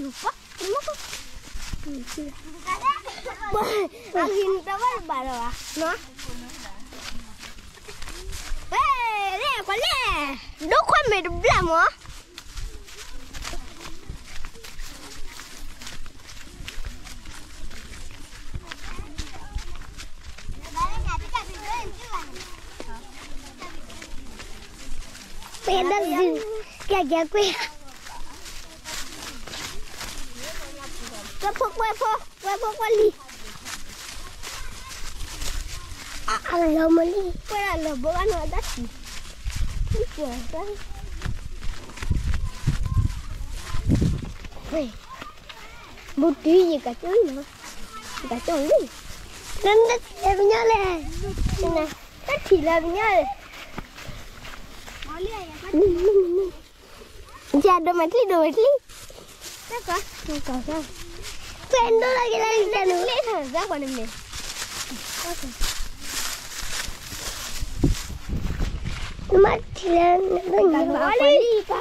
lupa. Angin tawar baru no. Le, ¿cuál es? ¿No come doblamos? Pedas क्या कोई Wapok wali. Alah mali. Pernah bukan ada sih. Itu kan. Wei. Budi je kacau ni. Kacau ni. Nanti punya le. Nah, tadi lah punya le. Mali ayah kan. Jadi ada matli. Takah. Pendo lagi kan. Lihat dah mana ni. Okey. Matilan wali ka.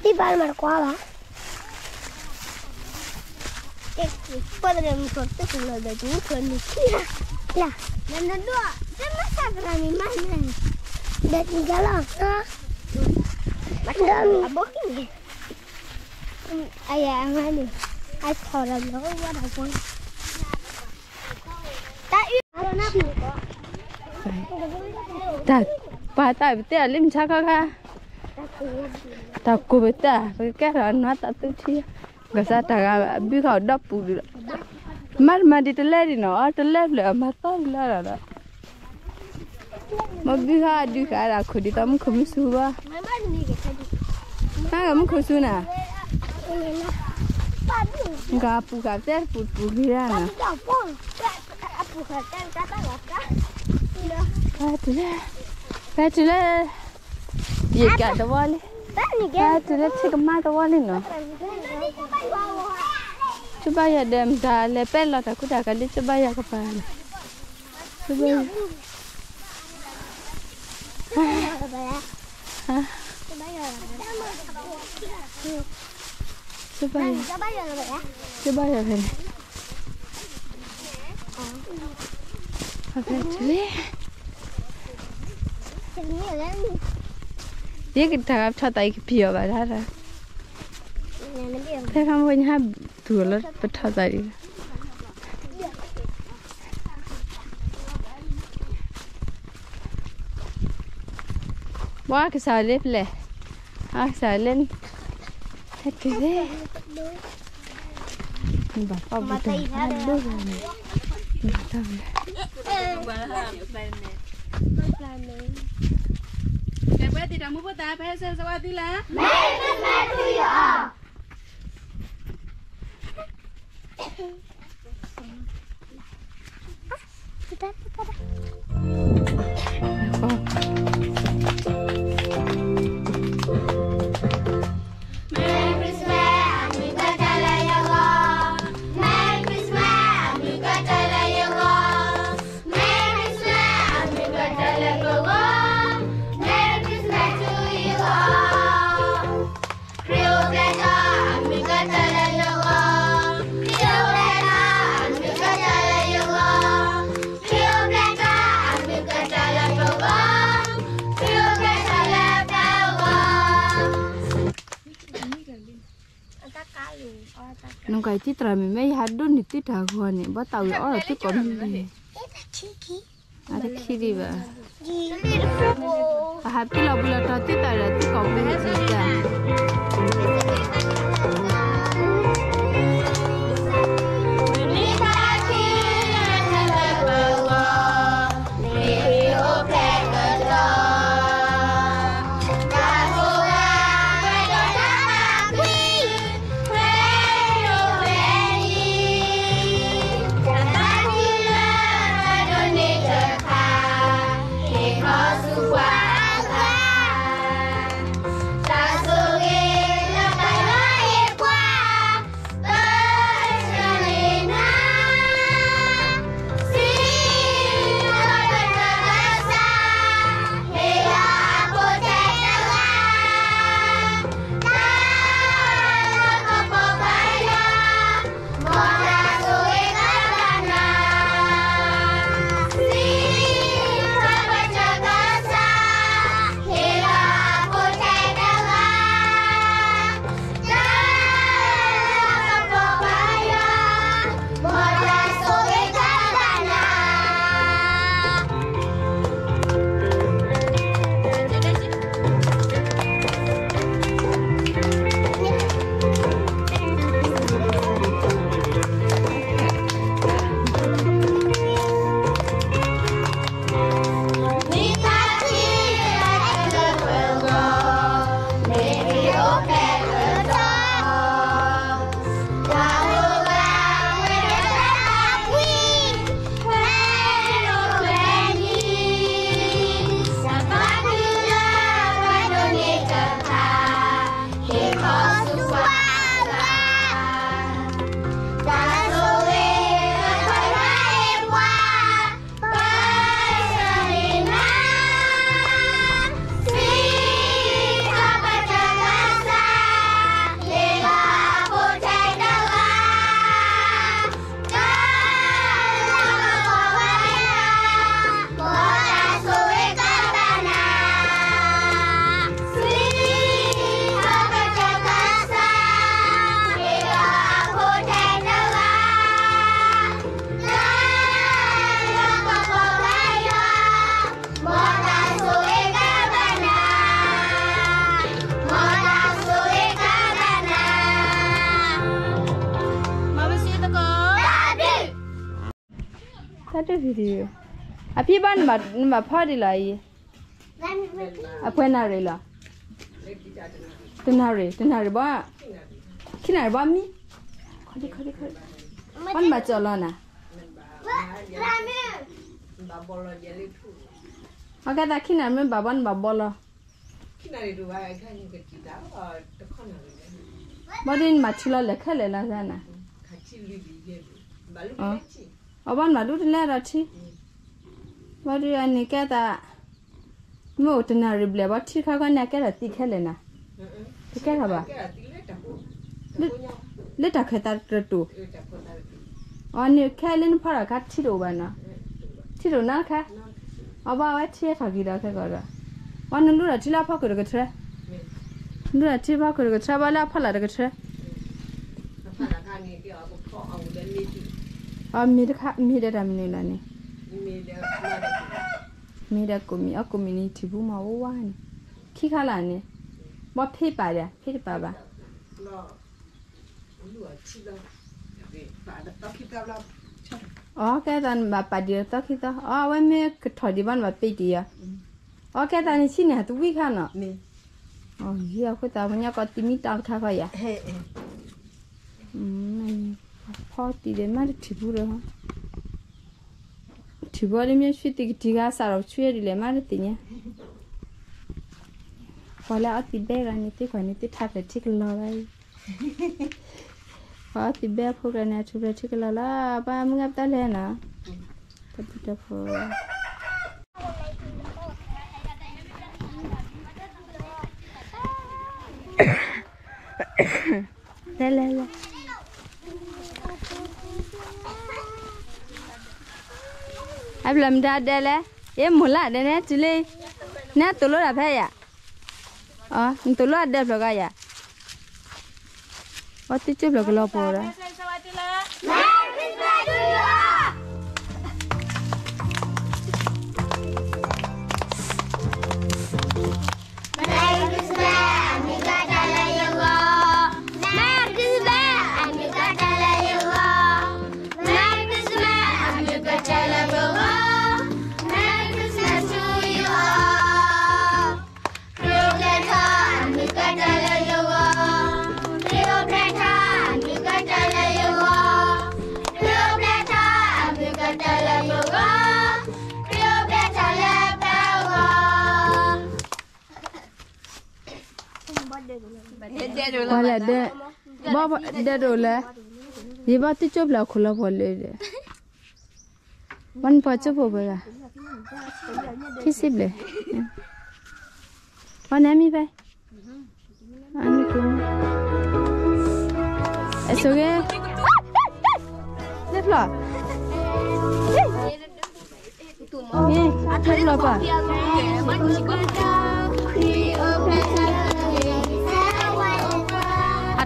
Di bal mar kuala. Padre mi corte sulla da giù con il tira. Là, nanda dua. Sama sakra mi mana. Da tinggal ah. Macam abok ni. Ayah mana? Ai thò là nó quá đầu quân. Ta ba ta bị té lim cha kha. Ta cô bị té cái là nó ta tự chi. Cái sao ta bị họ đập bù được. Mà đi tới đi nó, tới là mà to là đó. Mà bị họ đi cả là khổ đi tao không biết ba. Không không su nè. Enggak buka ter putih na. Katule. Ye ka tawali. Katule chikma tawali no. Coba ya dem da le pelo ta kuda kali coba ya kepala. Coba. Coba ya kan. Apa cile? Dia kita harap catai kepio balara. Saya kamu punya dua betul tadi. Wah kesalip le, kesalin. Kecil. Bapak bukan ada kan? Tahu. Siapa tidak mau potong? Apa yang saya lah? Metu ya. Kita. Nông cái chỉ trà mình mấy hạt đun thì tí trà hoa này bắt tàu đó là tí còn gì ada kiri ba hạt tí là bula trà tí trà là tí còn mấy gì cả Tak ta được video à phía bên mà phơi đi lại à phơi nào rồi là tên nào rồi ba khi nào ba mi khơi con mà chờ lo nè ok ta khi nào mình bà ban bà bò lo bao nhiêu mà chỉ lo lệ khơi lệ là ra nè ở ban mà lúc lên rồi chứ bao nhiêu anh ấy cái ta mua tên nào rồi bao nhiêu khác con này cái là tí khơi lệ nè cái là ba lết ta khơi ta rồi tụ anh ấy khơi lên phải là cắt chỉ đồ bà nó chỉ đồ nào khác ở bao ấy chia khác gì đó cái gọi là anh ấy lúc là chỉ là phao cái chơi lúc là chỉ phao cái chơi bao là phao là cái chơi mi đã làm nên là nè mi đã cũng mi thì bố mà bố quá nè khi khá là nè bố phê bà bà cái đàn bà đi tao khi tao vậy mẹ cái thỏi đi bán bà phê đi à cái đàn này xin nè tụi vi khăn à giờ cái tao mình có tìm tao khá coi à này phao tí đến mà chỉ bù rồi hả chỉ bù đi mình suy thì chỉ ga sao suy đi lên mà được nhá coi là ở tí bé ra này tí coi này tí thắt lại chiếc lò đây ở tí bé phụ cái này chụp lại chiếc lò là ba muốn gặp ta lên à tập tập phụ lên अब लम्डा डेले ये मुला डेने चिले ना तोलो रा भैया तोलो अड्डा लगा या और तिचे लग लो पोरा Wala de baba de dole ye ba ti chop la khula bole de ban pa chop ba ga kisible wana mi ba ani ko esoge le fla ye athla ba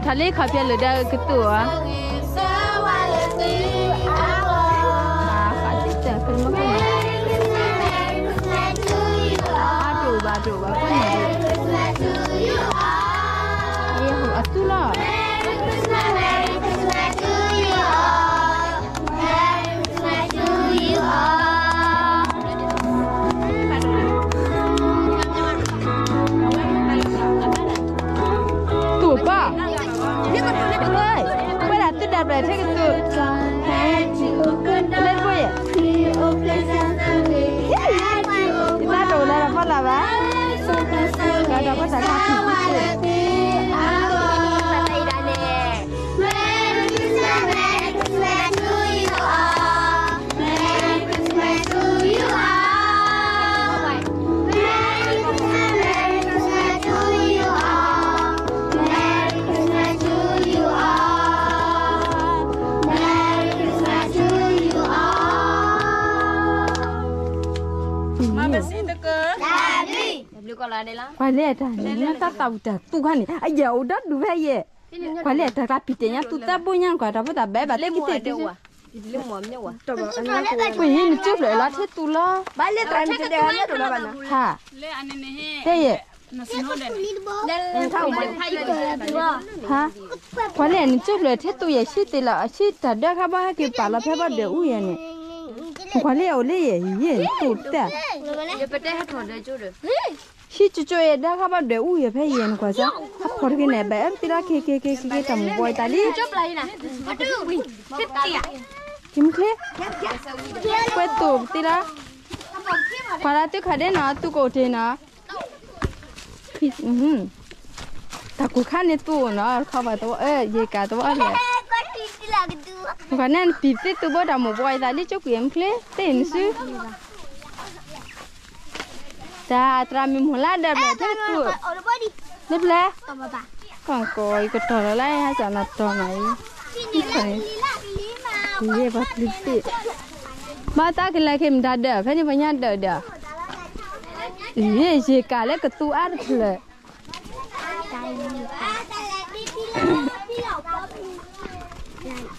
thale khapya le da kitu a khati ta kan ma kan ba do ba kan ye ho atula Đây thế cái tụi lên vui à? Chúng ta đồ này là con là bá. Cái đó có sản phẩm Quay lại ta, nhá ta tàu ta, tu cái này, ai giàu đất đủ hay gì? Quay lại ta rapid nhá, tu ta bôi nhá, quả ta bắt ta bé bà lấy cái gì? Quay hình chụp lại là thế tu lo. Ba lấy ta mình sẽ ăn được là bạn. Ha. Thế gì? Ha. Quay lại chụp lại thế tu vậy, xí thì là xí ta đeo cái bao cái bà là phải bắt được uy này. quả liệu li gì tụt tè khi chơi đã các bạn đều uống phải gì quả sao họ cái này bé tí ra cái tầm quay ta đi kim khé quay tụt tí ra quả là tôi khai đến nó tôi cố thế nó ta cũng khai nên tôi nó không phải tôi gì cả tôi ăn quả nên tít tôi bắt đầu một quay ta đi cho kiếm khé tiền xứ ta tra mình muốn làm đẹp là thế tụi biết lẽ còn coi cái trò đó lại hay chả là trò này gì vậy bắt đi ba ta cái này kiếm đã đẹp phải như vậy nha đẹp đẹp gì cả lấy cái tu ăn rồi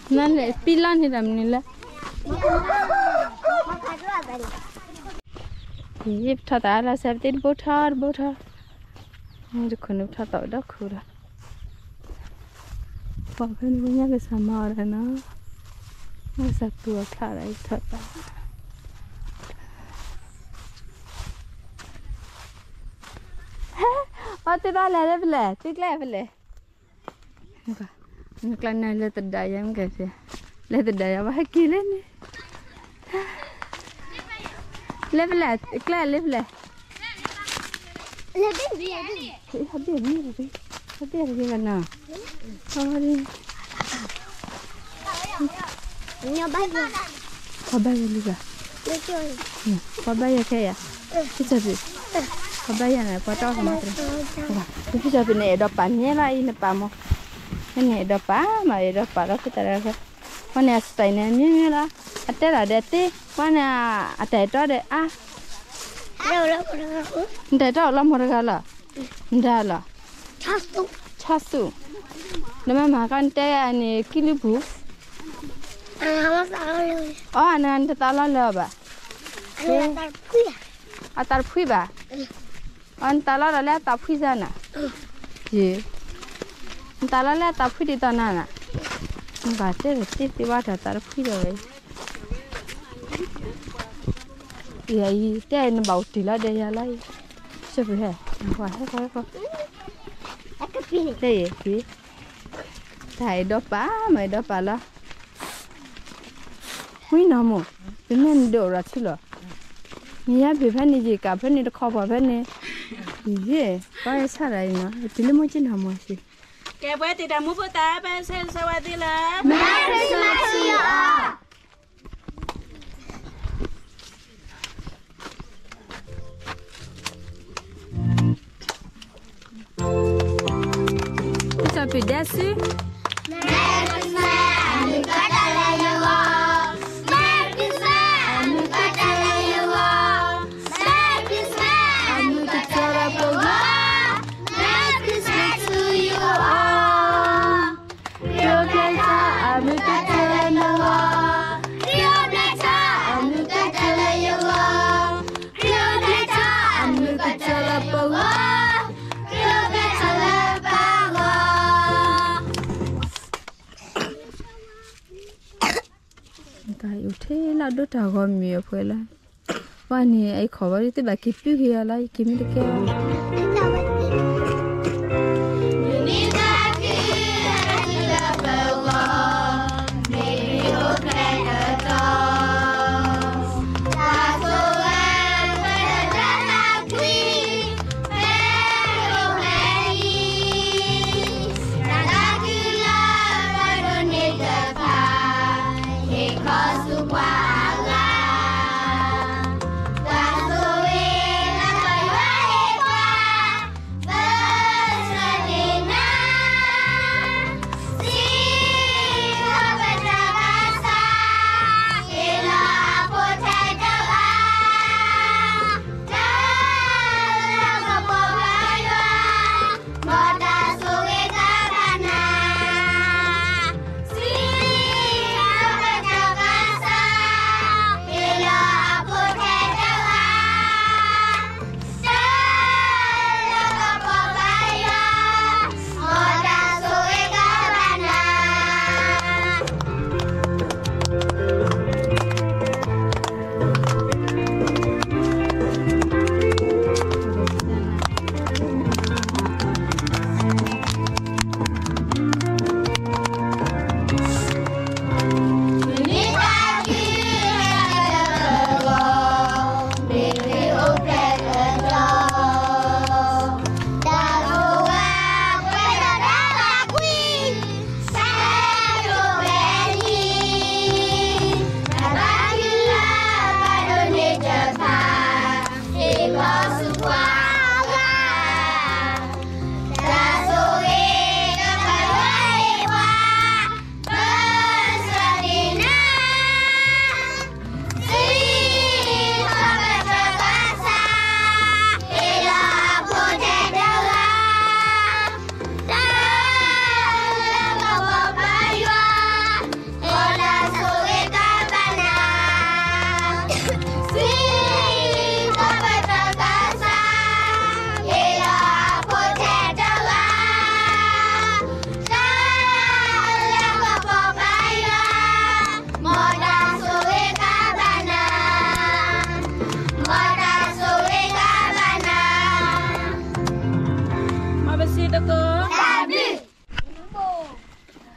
nên lại pilan thì làm như là ये ठता आला सब दिन बोठार मुझे खुद ठता उड़ा खुरा पापा ने मुझे के समार है ना मैं सब तू उठा रही ठता और तेरा ले ठीक ले निकलने ले तो डाया हम कैसे ले तो डाया वह किले ने ले क्या ले hadiah ni mana kabaya juga kabaya kayak kita sih kabaya ni potong sama terus kita sih ni depannya lah ini pamo ini depan mah depan lah kita rasa mana style ni lah ada lah dete mana ada itu ada ndak tahu lah mereka lah ndak lah chasu nama makan teh ni kilibu oh anak tahu lah ba atar pui ba an tahu lah atar pui sana je tahu lah atar pui di tanah na baca tiba-tiba atar pui dah iya teh ni bau tila deh ya lah siapa he wah kau thế gì thầy đó bá mày đó bà là quý nào mà cái nên đồ ra chứ lo nhà bị phải gì cả phải nó khó bảo phải nè gì có sao lại nữa chỉ là mỗi chuyện hầm gì cái bé thì đã mua bữa ta bé xem sao đi là Tapi dasi. thế là đốt trà gom miệng phải là và này ai khó vào thì bà kịp biết kia là kịp được kia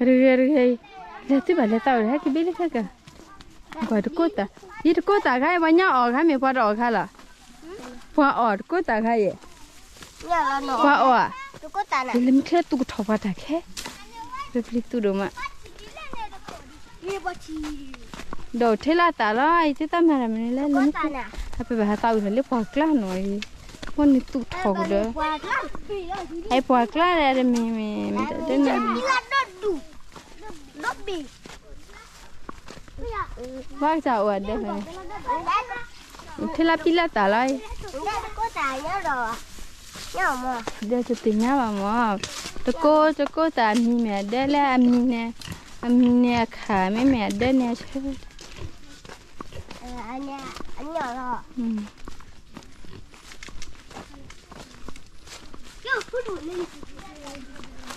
rồi giờ tôi bảo là tao đấy cái biết đấy cả gọi được cốt gì được cốt cái bao nhiêu ở cái mình qua ở cái là qua ở cốt cái gì qua ở thì làm thế tụi thọ vào cái rồi đi tụi đồ mà đồ thế là ta rồi chứ tao mà mình lên làm cái bây giờ tao phải lấy qua cái nói con này tụt thọ đó ai qua cái này mình đến này bác cháu ở đây này thế là pila ta lại đây cho tính nhau mà cho cô ta mẹ đây là anh nè khá mẹ đây nè chứ anh nhỏ rồi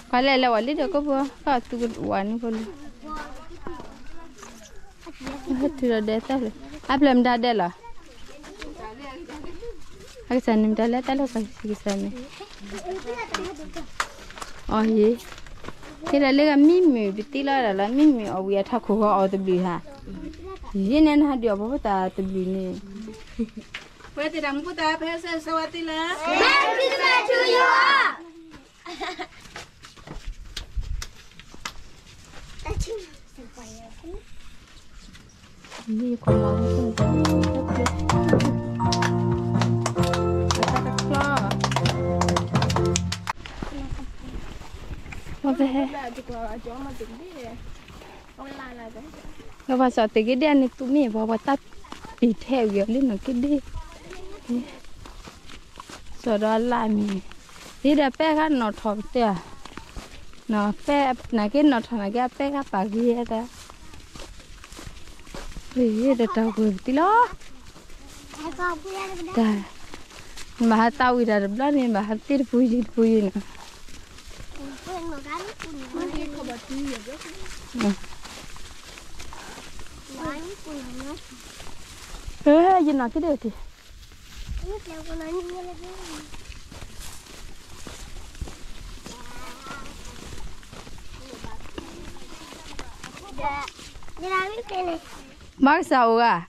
phải là quản lý được có vừa có tụi quản vừa hết thì là để ta rồi áp làm đa đây là cái sản phẩm đây là ta là cái sản này gì thế là lấy cái mì bị tí là mì ở ngoài thắc khô ở từ bì ha gì nên ha điều bảo ta từ bì này Vậy thì đằng của ta phải xem sao thì là đi còn lo mà về nó vào sợ từ cái đèn này tụi mình vào tắt bị theo kiểu lên nó cái đi sau đó làm đi ra bé cái nó thọt tiền nó bé này cái nó thọt này cái bé cái bà kia ta vì để tao vừa tí lo ta mà tao đi ra được đó nên mà tí vui nè gì nói cái điều thì bác sầu à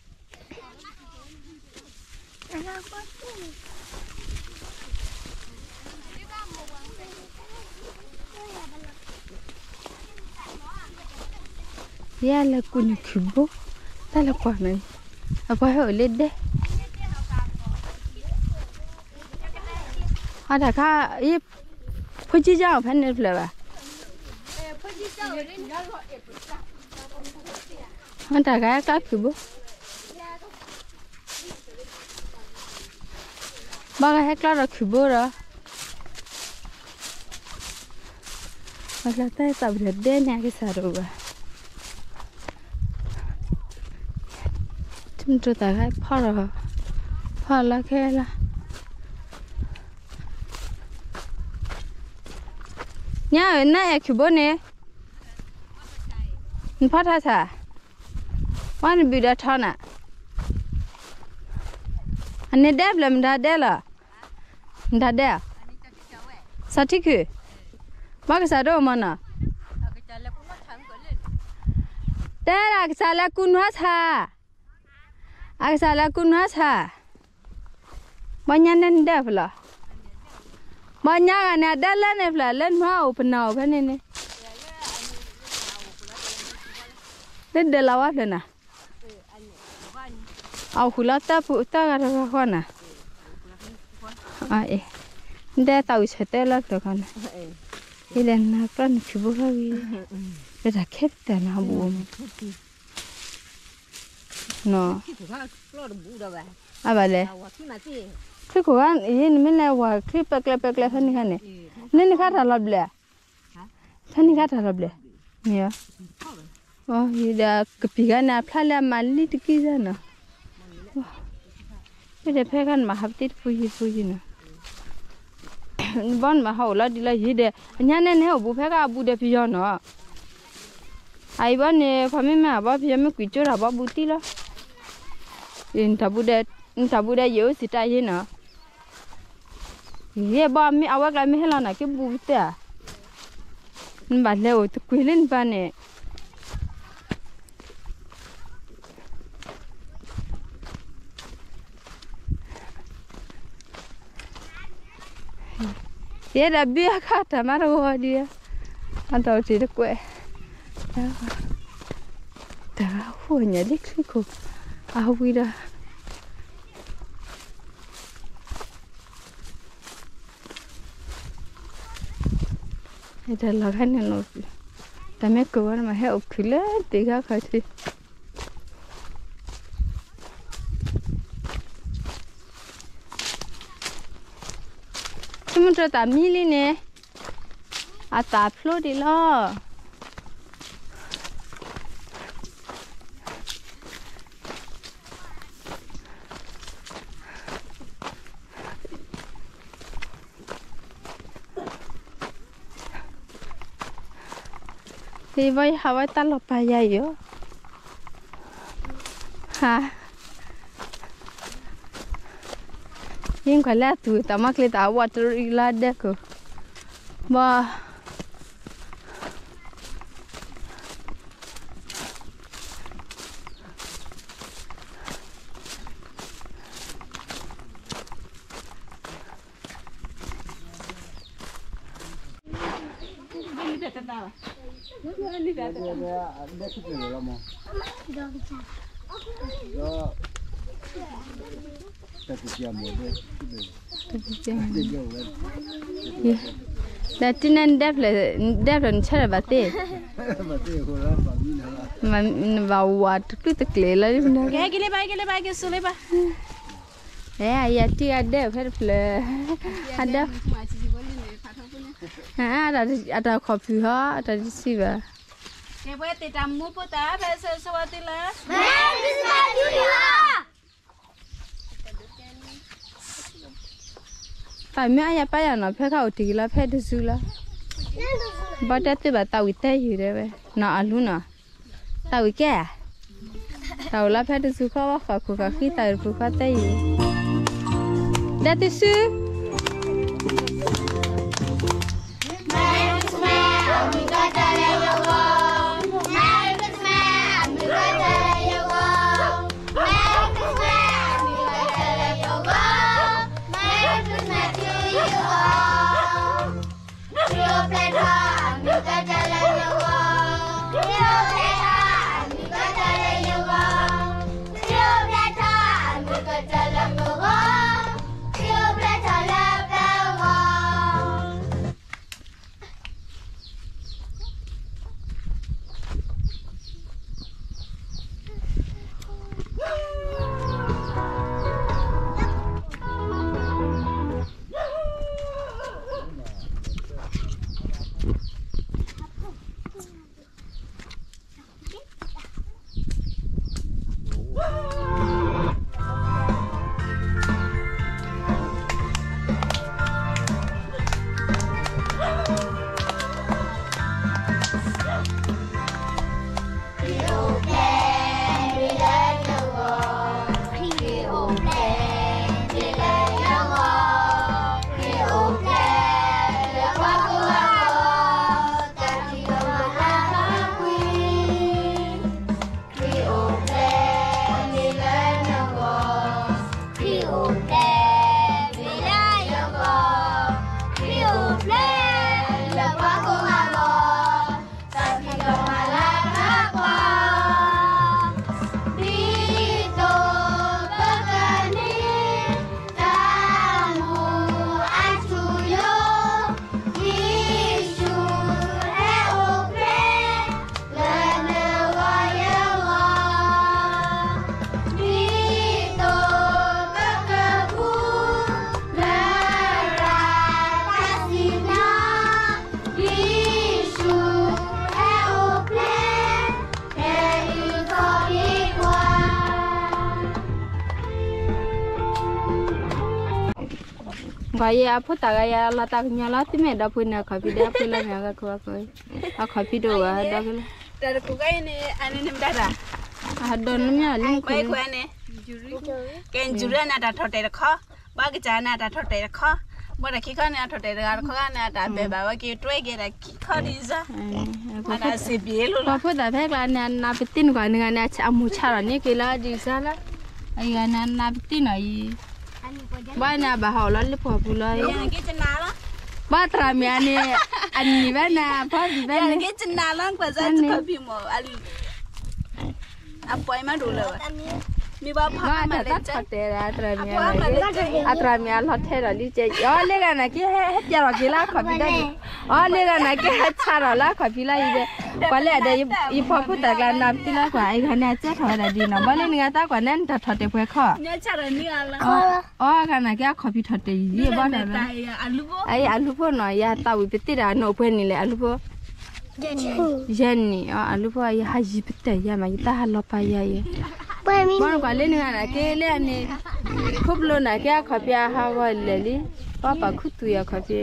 ya là cùn khử bố ta là quả này phải ở lên đấy đã cả ý phải chỉ cho phải nên là đã cả các khử bố ba cái hết là khử bố rồi là tay tập được đen nha cái sao rồi chúng tôi tại cái phá là cái là nhà ở này chụp bữa nè mình phát ra sao anh bị đã thon à anh ấy đẹp lắm đã đẹp là đã đẹp sao thích chứ bác cái sao đâu mà nè đây là cái sao là cún hóa sa cái sao là cún hóa sa bao nhiêu nên đẹp là bao nhiêu cái này đẹp lên lên hoa phần nào phần này lên để lau hết rồi nè khula ta phụ ta cái đó con nè để tao sẽ té lát được con cái lên nó con chụp bức cái để đặt khép để nó buồn nó bà lẽ cái của anh ý mình là qua clip bẹc thân này nên khát là lắm lẽ thân khát là lắm lẽ nhớ vậy là cái piga na phá là mali thì kia ra nè cái đẹp cái mà hấp tít vui nè bọn mà hậu là đi là gì đấy nhà nên hậu bố phải cả bố đẹp piga nữa ai bọn này phải mấy mà bọn piga mấy quý chỗ là bọn bố tí đó in tabu đẹp yếu xịt ai gì nữa vậy bọn mấy áo cái mấy là này cái bố tê bà leo tôi quý lên ba nè thế là bia khát thà mà đâu đi ăn tàu chỉ được quẹ ta hùa nhà đích xí cô vui đó đây là cái này nó ta mấy cô mà hay ốp khỉ lên tí khác khai thì chúng ta tạm mi đi nè à tạm lô đi lo thì vậy hãy ta lọc bài gì vậy hả nhưng cái lát tụi ta mắc lấy ta water là đẹp cơ mà đã tin anh đẹp là chắc là bà tê mà vào quạt cứ tự lệ lấy cái bài cái số lấy ba đấy à chị anh đẹp hết là anh đẹp ada kopi ha ada di sini cái bài thì trầm mua bữa ta bây giờ sao thì là tại mẹ ai phải là nó phải khâu thì là phải được rồi là bắt đầu từ bắt đầu tay gì đấy vậy nó luôn à tàu cái tàu là phải được rồi khâu khâu khi tàu khâu tay gì đã từ xưa vậy à phút ta cái là ta nhà lá thì mẹ đã phun nào coffee đã phun là mẹ cái coi à coffee đồ à đã phun Dari kukai ni ane nem dada. Adon mya lim ko. Bai ko ane. Ken juri na da thote kho. Ba ga cha na da thote kho. bữa nay khi con này thôi để ra khó khăn này đã về bảoว่ากี่ด้วยกี่ได้ขี้ข้อดีซะอันสิบยี่luôn พอพูดแต่แพกแล้วเนี่ยนาไปติ้นกว่านึงเนี่ยจะเอาหมูชาหรอนี่กี่ละดีซะละไอ้กันเนี่ยนาไปติ้นหน่อยบ้านเนี่ยบ่าวแล้วรีบพอพูดเลย อย่างนี้จะนานละ บ้านตรามีอันนี้อันนี้บ้านเนี่ยพ่อดีบ้าน อย่าง นี้ นี้จะนานละกว่าจะเขาพิมพ์อันปล่อยมาดูเลยมีบ้าพัก บ้าน มา แต่ เลย ตัด จ้ะ เตะแล้วตรามีอัตรามีอันหลอดเทอร์ลิเจอ๋อเลี้ยงนะกี่เฮ็ดยาหรอกกี่ละขอพี่ได้อ๋อเลี้ยงนะกี่เฮ็ดชาหรอละขอพี่ละอีเด้กว่าเลยเดี๋ยวอีพอพูดแต่การนำที่ละกว่าไอ้คนเนี่ยเจ๊ถอยได้ดีนะบ้านเลี้ยงตากว่านั้นถอดเตะเพื่อข้อ เนี่ยชาดนี่อะไร อ๋อกันนะกี่ขอพี่ถอดเตะยี่บ้านไหนบ้าง อันลูก ไอ้อาลูกพ่อหน่อยยาตาวิปติระโนเพื่อนนี่แหละอาลูกพ่อเจนนี่อ๋ออาลูกพ่อยาหาจิปติยามาตาฮัลโหลไปยาเย่บ้านกว่าเล่นงานนะกี่เล่นนี่คุบโลนะกี่ขอพี่อาหาวเลลี่ป้าป้าคุตุยาขอพี่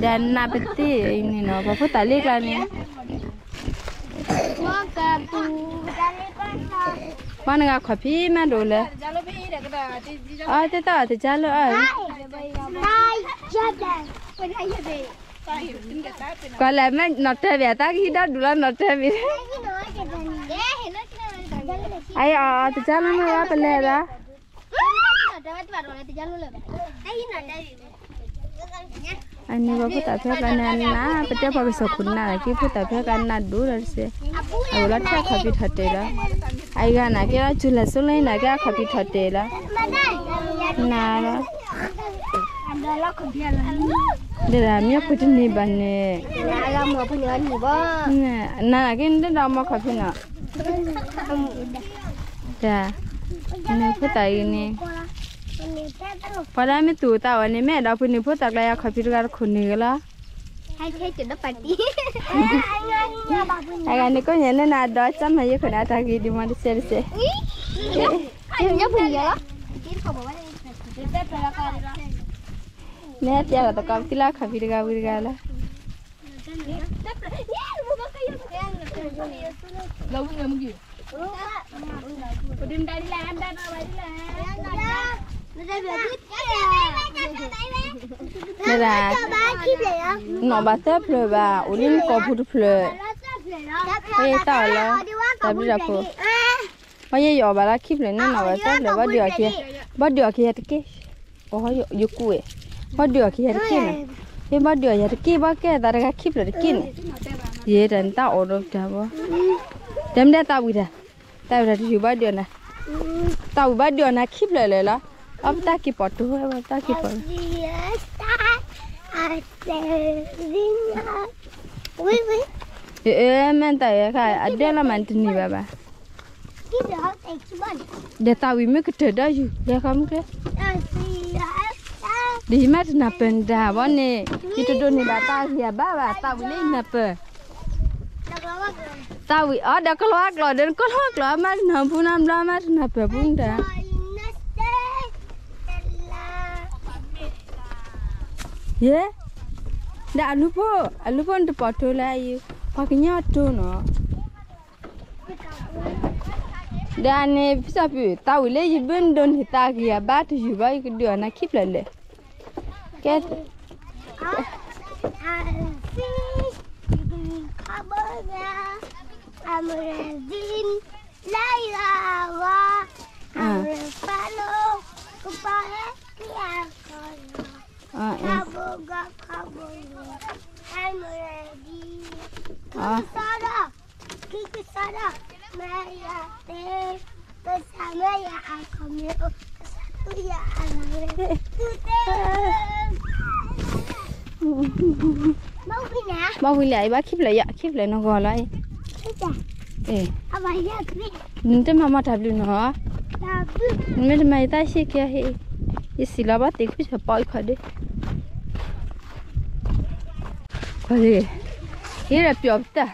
เดินนับตินี่เนาะป้าพูดตาเล็กแล้วนี่บ้านงาขอพี่มาดูเลยอ๋อเจ้าเจ้าเลย ก็แล้วแม่นอตเตอร์เบียตากี่ดอดูแลนอตเตอร์เบียไอ้อ๋อจะจ้ามันว่าเป็นเลยละอันนี้ว่าพูดแต่เพื่อกันนะเป็นเจ้าพ่อไปสกุลน่ะกี่พูดแต่เพื่อกันน่ะดูเลยสิเอาละแค่ขับไปถัดเตะละไอ้กันน่ะแกจุลสุเลยน่ะแกขับไปถัดเตะละน่าละเดี๋ยวมีพูดนี่บ้านเนี่ยเราหมอพูดอย่างนี้บ้างเนี่ยน่ากินได้เราหมอขับไปน่ะจ้ะนี่พูดแต่ยังนี่พอได้ไม่ตู่แต่วันนี้แม่เราพูดนี่พูดแต่เราขับไปด้วยกันคนนี้ละให้เทจุดนับปฏิไอ้กันนี่ก็เห็นน่ะดอจำมาเยอะขนาดตะกี้ดีมันเสียเสียยังพูดเยอะเนี่ยเจ้าตัวกับที่ละขับไปด้วยกันละเราเงินมึงกี่ดินได้แล้วได้มาไว้แล้วนี่แหละน้องบ้าเตอร์เพลย์บ้าอุลินก็พูดเพลย์เฮ้ยต่อแล้วแต่ไม่ได้พูดว่าเยอะบ้าละคลิปเลยนี่น้องบ้าเตอร์เพลย์ว่าเดือดขี้ตะกี้โอ้ยยุกุยว่าเดือดขี้ตะกี้นะเฮ้ยว่าเดือดตะกี้ว่าแกแต่ละคลิปเลยตะกี้เย่เดินตาโอ้ดจ้าบ่เต็มได้ตาวิดาที่บ้านเดือนนะตาบ้านเดือนนะคลิปเลยละअब तक की पटू है अब तक की पटू मैं तो ये खाए अड्डेला मंटनी बाबा देता हुई मैं किधर डालूं देखा मुझे di mat na penda wane itu do ni data ya bawa tahu ni napa tahu ada keluar dan keluar mas nampunan mas napa bunda ye dah lupa untuk potong lagi pakainya tu no dan ni bisa pi tahu le jibun hita kia batu juga ikut dia nak keep lele get bao nhiêu lại bác khiếp lại nó gọi lại nhưng thế mà mà thập luôn hả mình mày ta xí kia hi cái xí là bắt tiếc phải bói khỏi đi có gì cái là biểu ta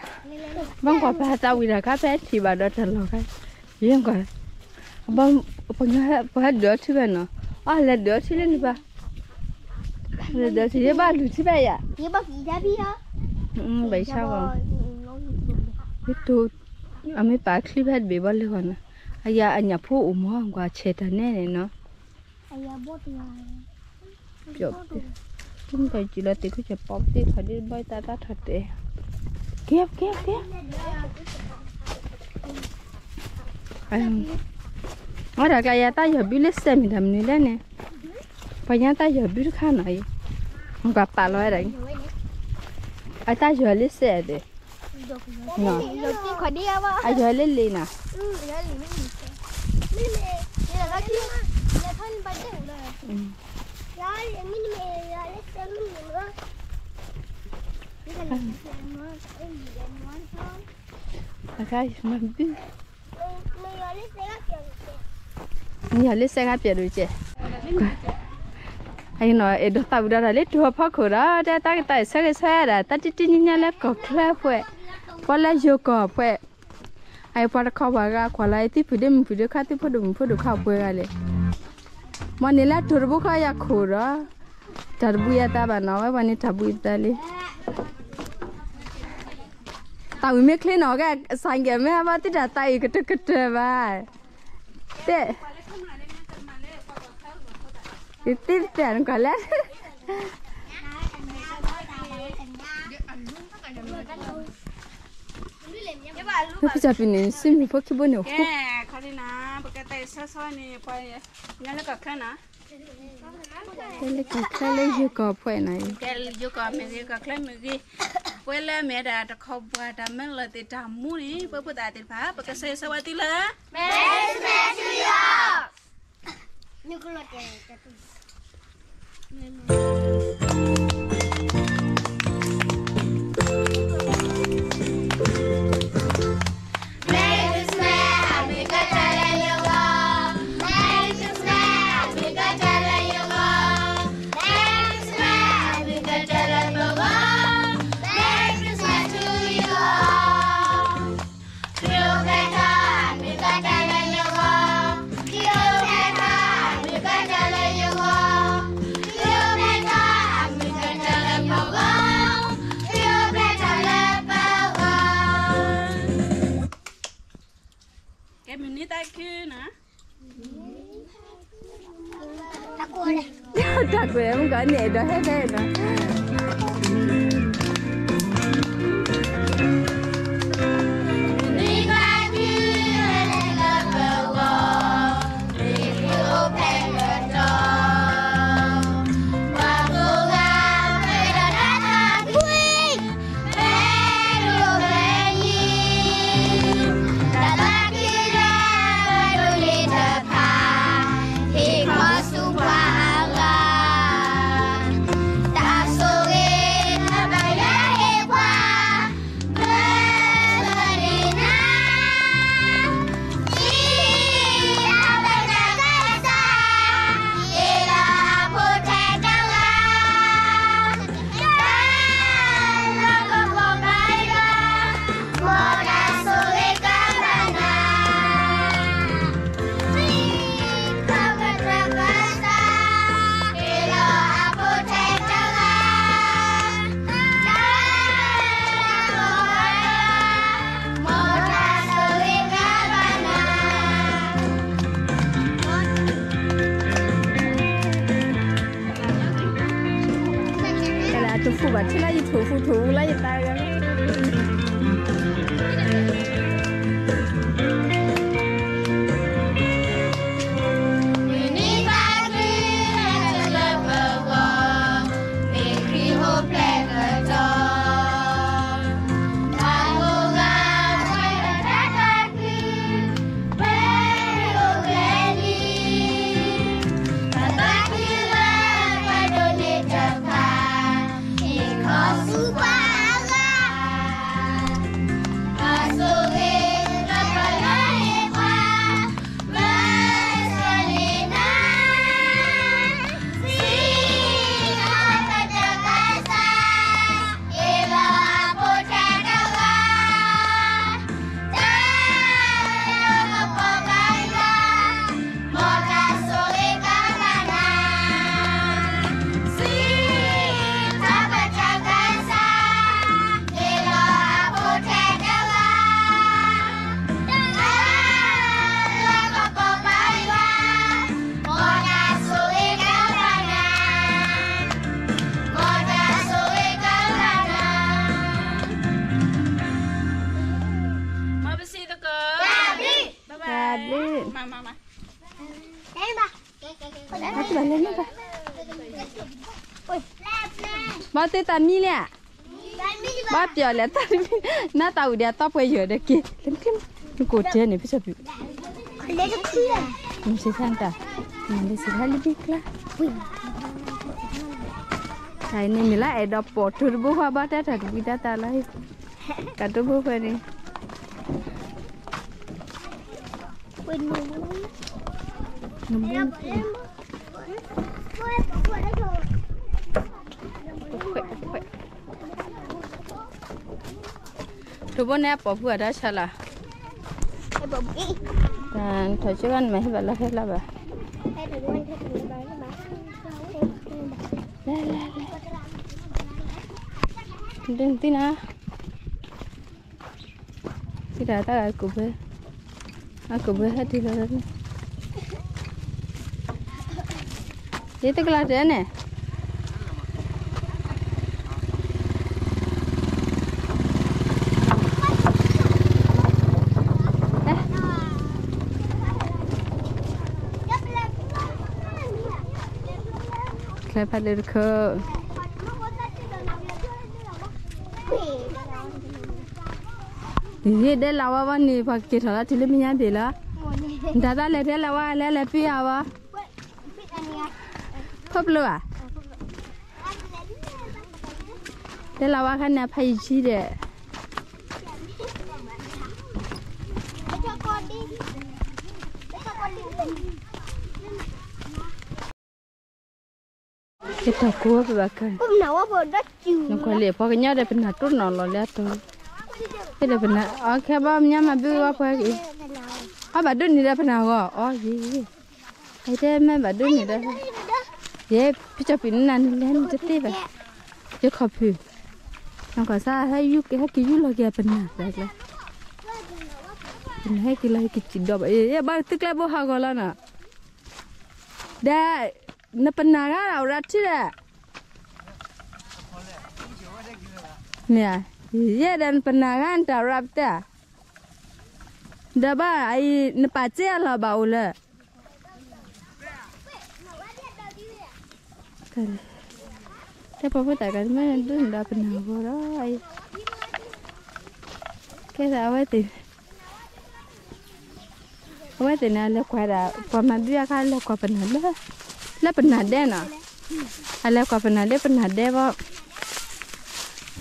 băng quả ba tao vì là cá bé thì bà đó thật là cái gì không cả băng băng đứa chứ bên nó là đứa chứ lên ba là đứa thì ba lụt chứ bây à vậy sao còn biết tôi anh mới bắt clip hết bị bao lâu rồi ai anh nhập phố mua qua chết anh này nó chúng tôi chỉ là tiền cứ chụp bóng tiền phải đi bay ta thật đấy kéo ở đây cái ta giờ biết xem mình làm như thế này bây giờ ta giờ biết khá này không gặp bà nói đấy ai ta giờ lấy xe đấy nè ai giờ lấy lì nè cái mình biết giờ lấy xe ngáp rồi chị anh nói ở đó tao đã lấy thua phá khổ đó để ta cái xe là ta chỉ nhìn lại có khá vậy qua lại vô có vậy ai qua khâu vào qua lại thì phải đem khát thì phải được khâu vậy lại mà nếu là thua bốc khai khổ đó thua bùi ta bà nói vậy thua bùi ta đi tao mới khơi nó cái sang cái mấy bà tí đã tay cái vậy thế tiếp tiền quả lẽ bây giờ mình xin mình phải kêu bữa nào cái này nè bữa cái tay soi này phải nhớ là cái này cái lấy dưa cọp phải này cái dưa cọp mình cái mình quay lại mẹ đã khâu qua đã mấy lần thì làm mua đi bữa đã thì phá bữa cái xe sao đi là mẹ chưa như cái loại cái chắc rồi em có nhẹ đó hết đây nè phụ bà chứ lấy phụ lấy tay ra lên nữa cả bao tê tàn mi nè bao giờ lẽ tàn na tàu đi tao bây giờ đây kia lên nó cột trên này bây giờ bị mình sẽ sang ta mình sẽ hal lebih lah cái này mình lại đọc bỏ turbo hoa bát đã thật bị đã ta lại cả turbo về đi turbo này bỏ vừa đó sao là thôi chứ anh mày phải là hết là bà đừng tin à thì đã ta lại cục về hết đi rồi vậy tức là thế này Saya pada ke ini dia lawa ni pakai thola cili minyak dia lah. Dada le dia lawa le pi awa. Pop lu ah. Dia lawa kan nak pai ji dia. Kita kuah berbagai. Nak kuali apa kenyal dah pernah tur nolol lihat tu. Dah pernah. Okey, abangnya mabu apa lagi? Badun ni dah pernah kau. Oh ye. Ada mana badun ni dah. Ye, picak pinan lain jadi apa? Ye kopi. Nak kasa hai yuk lagi pernah lah. Pernah kila kicik dah. Ye, baru tu kelab buah gola na. Dah. Nak pernah kan orang tidak? Ya, ya dan pernah kan orang tidak? Dah bah, ai nepace lah bau le. Kan, tapi apa tak kan? Mana tu dah pernah orang. Kita awak tu nak lekuk ada, paman dia kan lekuk pernah le. Lah pernah deh na, ala kau pernah deh apa?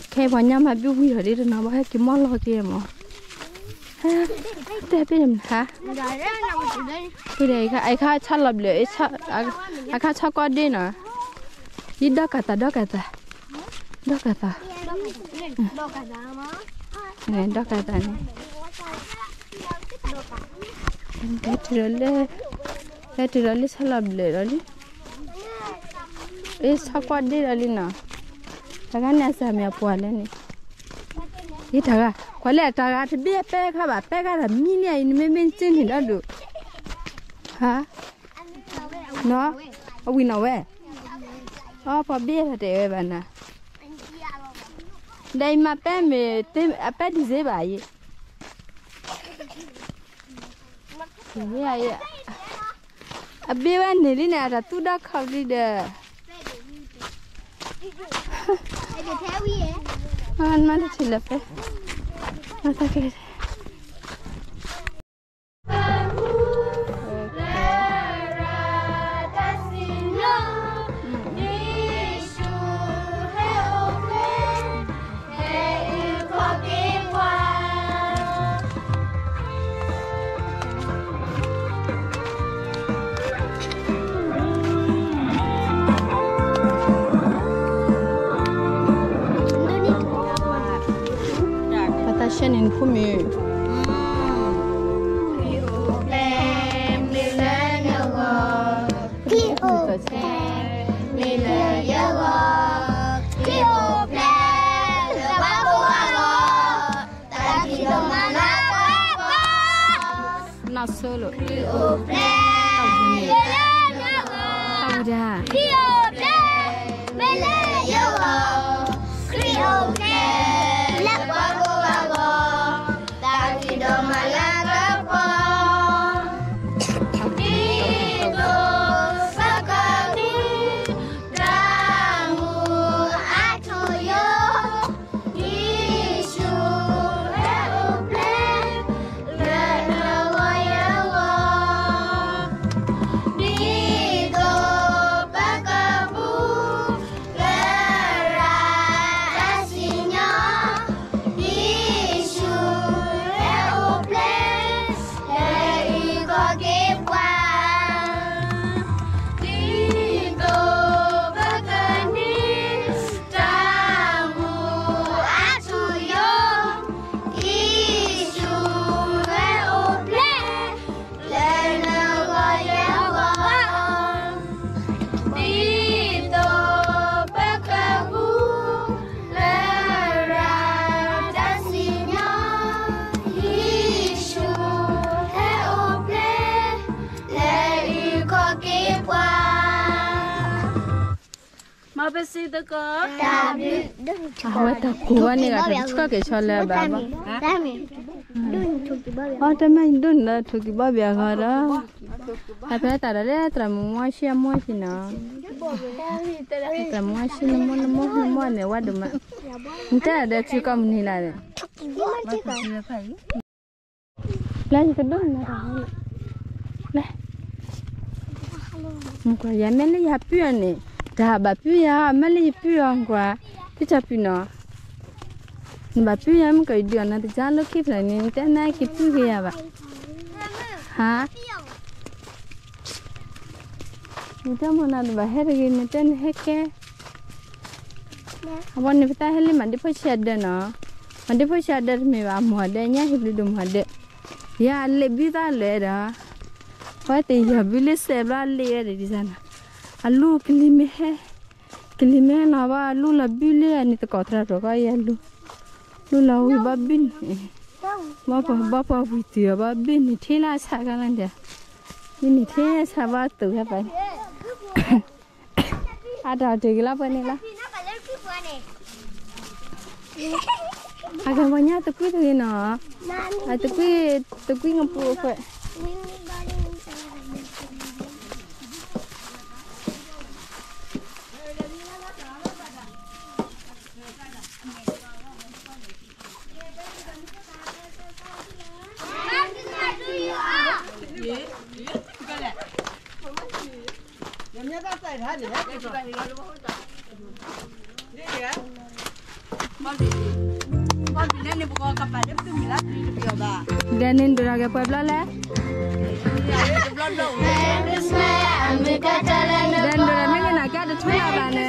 Kayak banyak mabu hui hari tu nama hai kimol lagi emo. Tapi ni ha? Tidak, ayah calap le, ayah cakap deh na. Ini dah kata. Ni dah kata ni. Terlalu calap le, lagi. Cakap deh lagi na. Jangan nasi kami apa ni. Ini taga. Kalau taga tu biar peka mini ini mencin ni dah tu. Ha? No? Awi nawe. Apa biar ada mana? Dah ima peme apa di sebai. Ya. Abiwan ni ni ada tu dah kau di dah. Mana cilap eh? Masa kira. Yang kumi. Nak solo. Tahu dah. besi tu ko. Awak tak kuat ni kat suka ke chala baba. Dami. Dun cuci babi. Oh, teman dun lah cuci babi agara. Apa tak ada le, teramu asyik na. Teramu asyik nemo ni wadu mak. Entah ada cuci kamu ni lah. Lagi kedun lah. Lah. Muka ya meli ya pion ni. Dah bapu ya meli pion kuah. Pica pion. Bapu ya muka dia nanti jalan kip lah ni. Entah nak kip tu ya ba. Ha? Entah mana tu bahaya gini. Entah ni heke. Awan ni kita heli mandi pun siada na. Mandi pun siada ni muada nya hidup dum muada. Ya lebih dah lera. Pati ya bilis sebab lera di sana. Alu kelime na ba alu la bilis ni tu kotor roga ya alu. Alu la hui babin. Bapa buti ya babin ni thela sagalan dia. Ini thela sabat tu apa? Ada gila apa ni lah? Agak banyak tu kui tu ni na. Tu kui ngapu apa? Dan ini duraga pueblo le. Dan duraga ni nak ada cuma apa ni?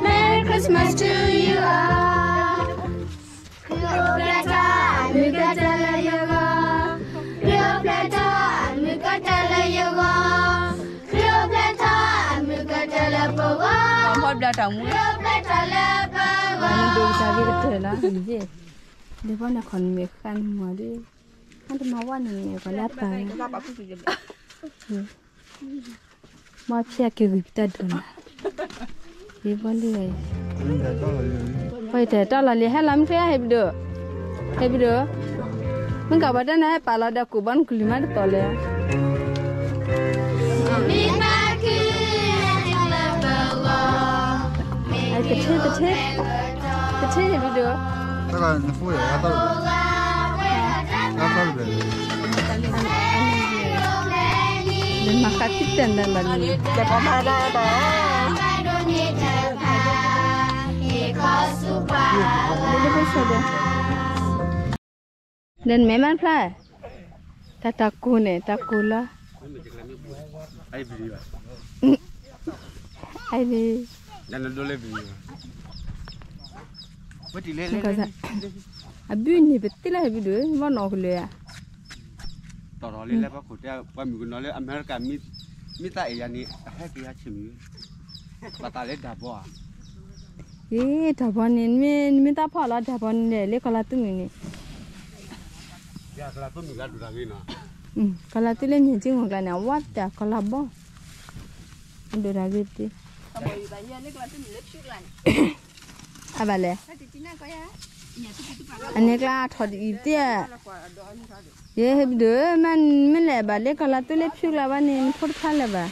Merry Christmas to you all. Hot dah tahu. Ini dua kali betul lah. Ini dia pun nak konvekan semua dia. Kan mawan ni kalau apa? Mau siapa kita dulu? Dia pun dia. Oi, dah lah lihat lam saya hebdo. Mengkau badan saya pala dah kuban kulima tu le. Kecil hebdo. Tak kan nafsu ya, atau beli. Dan makan kita dan balik. Dapat mana dah? Dan memang lah, takku ni, takku lah. Ini. Jangan dole beli. Betul le. Abu ni betul lah abu tu, mana aku le. Toro le lepas kuda, pemimpin le Amerika minta iya ni, hek iya cumi. Batalnya dapur. Dapur ni, minta pala dapur ni, le kalau tu ni. Ya kalau tu mila dua lagi na. Kalau tu le ni cing orang ni awat dah kalau apa. Dua lagi tu. Apa le? Ane kelas thod itu ya. Ye hebdo man le balik kalau tu le psu lah ni put khala ba.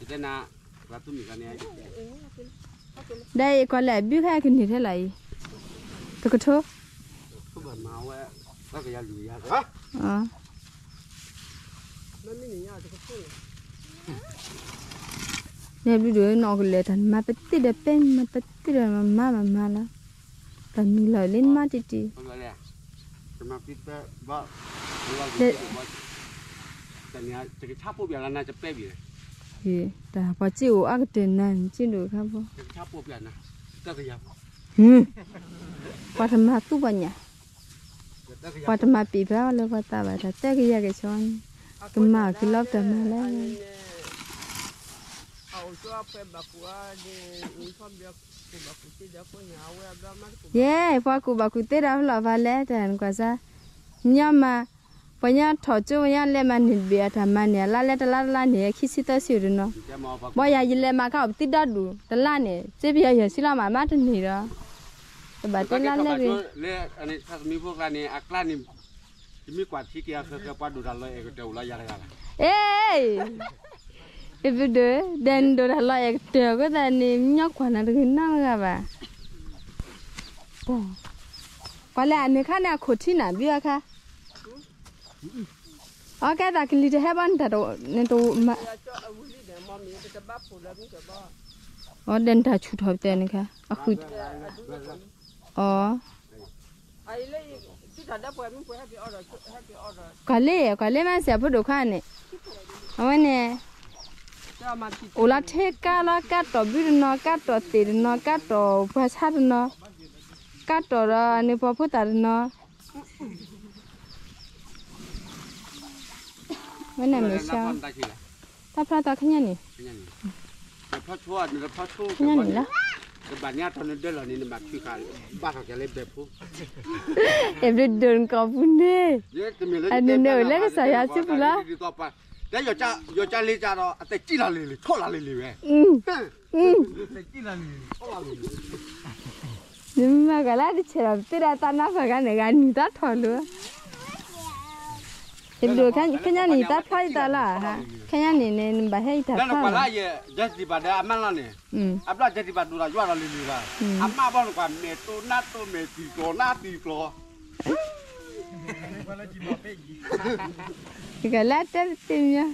Kita nak kalau tu mila ni aja. Đây có lẽ biết hai cái gì thế này. Tôi có thua. Không phải máu ấy, có cái gì à? Nè bây giờ nó cái lẽ thành mà bứt tít đẹp bên mà bứt tít là mà là. Thành mình lời lên má chị. Không phải là. Cuma kita bawa. Tanya cakap capo biar lana cepet biar. Ta pa chiu a ke ten nan chin do kha bo Capo biar na. Tak kaya. Pa thama tu ba nya pa thama pi ba le pa ta ba ta te ke ya ke chon tu ma ki lop ta ma la ye pa ku ba ku te ra la va le tan kwa sa nya ma ปัญญาถอดจูปัญญาเล่มันเบียทำมันเนี่ยลาเล่ตลาเนี่ยคิดสิตัวสิวเนาะบ่อยากยินเลยมาเขาติดดอดูตลาเนี่ยเจ็บยาอย่างสิละมาถึงนี่ละแต่บัดตลาเล่ไปเล่อันนี้ถ้ามีพวกร้านนี้อักล้านี่จะมีกว่าที่เกียร์คือปลาดูดันเลยเอกเดียวละยาอะไรเอ้ยเอฟเดอเดนดูดันเลยเอกเดียวก็แต่นี่ยกขวัญอะไรขึ้นนั่งกันบ่ก็แล้วอันนี้ข้าเนี่ยขุดที่ไหนเบี้ยค่ะอ๋อแกตากินลิจะให้บ้านแต่ตัวเนี่ยตัวมาอ๋อเดินถ่ายชุดหอบเต็นค่ะอ๋อคืออ๋อก็เล่มาเสียพูดดูข้าเนี่ยเอาไว้เนี่ยโอลาเทก้าละก้าต่อบิดนอก้าต่อตีนอก้าต่อภาษาเนาะก้าต่อละนี่พอพูดแต่เนาะไม่น่าไม่ใช่ถ้าพระตาขยันนี่พระชั่วนี่พระชั่วขยันนี่ละแต่บ้านนี้ตอนนั้นเดินหล่อนี่แบบคือการบ้านเขาจะเล่นแบบผู้เอ็มเดินกับพุ่นเด้อันนี้เดี๋ยวเล่นก็สายสิบุละแล้วอย่าเลี้ยจ่าเราแต่จีละเลยทอละเลยเว้ยแต่จีละเลยทอละเลยนี่มาก็แล้วที่เชื่อตีระตาหน้าฝักกันเนี่ยกันนี่ตาทอเลยเห็นดูขยันนี่ตาทอตาละฮะขยันนี่เนี่ยบ่ให้ตาทอแล้วก็ละเยอะจะดีบัดเดอามันละเนี่ยอับละจะดีบัดดูละยั่วละเลยละอามาบ้านกว่าเมตุนาตุเมติโกนาติโกก็แล้วแต่ติมเนี่ย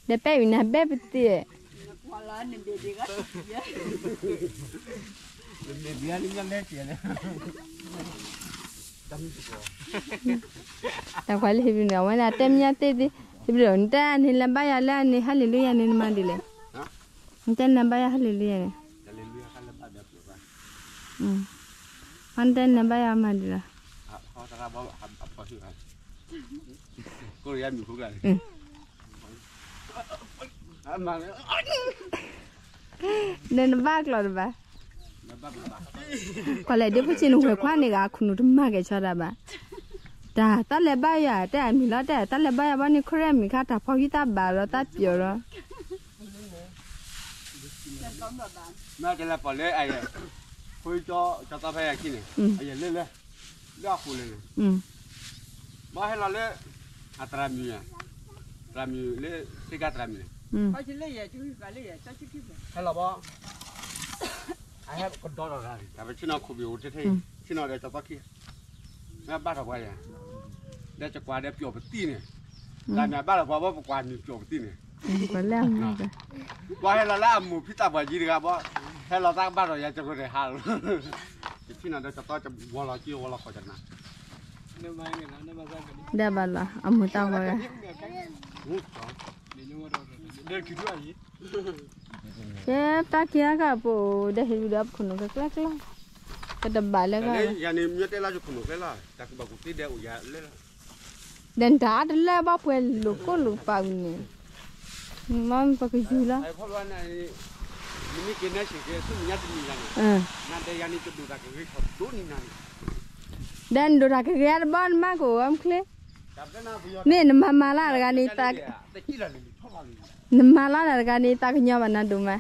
เดี๋ยวไปวินาเบบตีเบียร์นี่ยังเล่นเสียเลยแต่ควายเลยพี่น้องว่าเต็มยาเต็มดิพี่น้องแต่นี่ลำบากอะไรนี่ฮาเลลูยานี่มาดิเลยแต่ลำบากฮาเลลูยาเนี่ยมันแต่ลำบากมาดิละเขาตะบอกอับปะชื่ออะไรก็เรียนอยู่ทุกอย่างเดินบ้ากหรอบ้าก็เลยเดี๋ยวพี่ชินหัวคว้านี่ก็คุณนุ่มมากแกชอบบ้าแต่ตาเล็บใบอ่ะแต่มีแล้วแต่ตาเล็บใบอ่ะวันนี้เครียดมีค่าแต่พอที่ตาบาแล้วตาเปียแล้วแม่จะเล่นบอลเลยไอ้คุยจะตาแพ้กินเนี่ยไอ้เล่นเลยเลือกคุยเลยมาให้เราเล่นอัตรามีอ่ะตรามีเล่นสิกาตรามีเขาจะเล่นยังจะเล่นยังจะคิดให้เราบอกไอ้แฮปคนโดนอะไรแต่เป็นชิ้นเอาคุบิวที่ชิ้นเอาเดี๋ยวจะต้องคิดแม่บ้านเราไปยังเดี๋ยวจะกวาดเดี๋ยวเปียกไปตีเนี่ยแต่แม่บ้านเราบอกว่ากวาดมีเปียกไปตีเนี่ยก็แล้วว่าให้เราล่าหมูพิตาบะยีดีครับว่าให้เราตั้งบ้านเราอยากจะไปหาที่นั่นเดี๋ยวจะต้องจะวัวเราจี้วัวเราขอจัดนะเดี๋ยวบ้านละเอาหมูตาไว้เดินคิดว่าอย่างนี้เจ๊ตาเกียร์กับปูเดี๋ยวให้ดูดับคนก็แกล้งก็ดับบ่ายแล้วก็อย่างนี้มีแต่เราจะขนมเลยล่ะแต่คือบอกกูตีเดียวอย่าเลยล่ะเดินตาเดินแล้วบ้าเพื่อนลูกก็ลูกป่าวนี่มันปากจูละไอ้พ่อว่านี่มีกินได้สิเกสุมียัดมีอย่างนี้นั่นแต่ยังนี่จะดูตาเกยเขาดูนี่นั่นเดินดูตาเกยบ้านมากกว่าอัมเคลนี่น้ำมาลาละกันนี่ตาน้ำมาลาละกันนี่ตาขยับนะดูไหม